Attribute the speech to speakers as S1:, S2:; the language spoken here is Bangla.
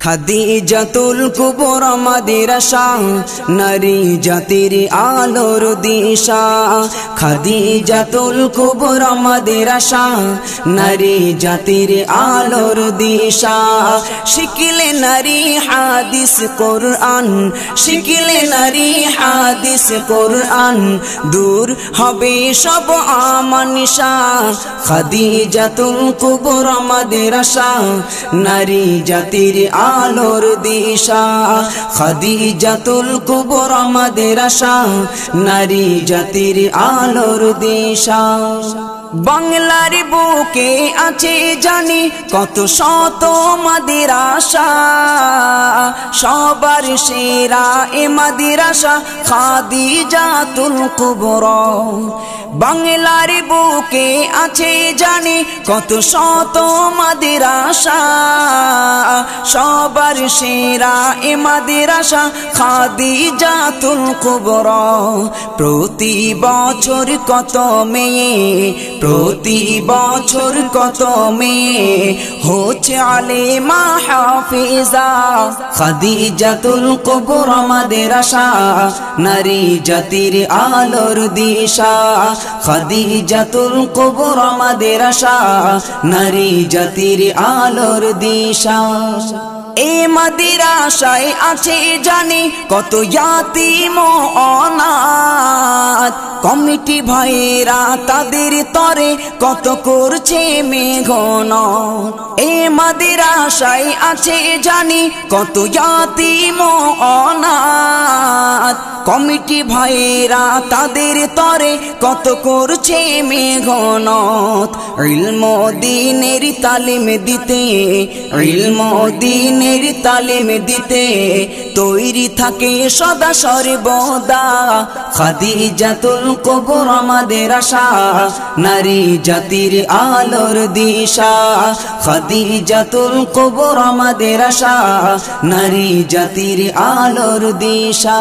S1: খাদিজাতুল কুবরা আমাদের আশা, নারী জাতির আলোর দিশা। খাদিজাতুল কুবরা আমাদের আশা, নারী জাতির আলোর দিশা। শিখিলে নারী হাদিস কোরআন, শিখিলে নারী হাদিস কোরআন, দূর হবে সব আমানিশা। খাদিজাতুল কুবরা আমাদের আশা, নারী জাতির আলোর দিশা। খাদিজাতুল কুবরা আমাদের আশা, নারী জাতির আলোর দিশা। বাংলার বুকে আছে জানি কত শত মাদ্রাসা, সবার সেরা এ মাদ্রাসা খাদিজাতুল কুবরা। বাংলার বুকে আছে জানি কত শত মাদ্রাসা, সবার সেরা এ মাদ্রাসা খাদিজাতুল কুবরা। প্রতি বছর কত মেয়ে, প্রতি বছর কত মেয়ে হচ্ছে আলেমা হাফিজা। খাদিজাতুল কুবরা আমাদের আশা, নারী জাতির আলোর দিশা। খাদিজাতুল কুবরা আমাদের আশা, নারী জাতির আলোর দিশা। এ মাদ্রাসায় আছে জানি কত ইয়াতীম ও অনাথ, কমিটি ভাইরা তাদের তরে কত করছে মেঘনাদ। এ মাদ্রাসায় আছে জানি কত ইয়াতীম ও অনাথ, কমিটি ভাইরা তাদের তরে কত করছে মেঘনাদ। ইলম দ্বীনের তালিম দিতে, ইলম দ্বীনের তালিম দিতে তৈরি থাকে সদা সর্বদা। খাদিজাতুল কুবরা আমাদের আশা, নারী জাতির আলোর দিশা। খাদিজাতুল কুবরা আমাদের আশা, নারী জাতির আলোর দিশা।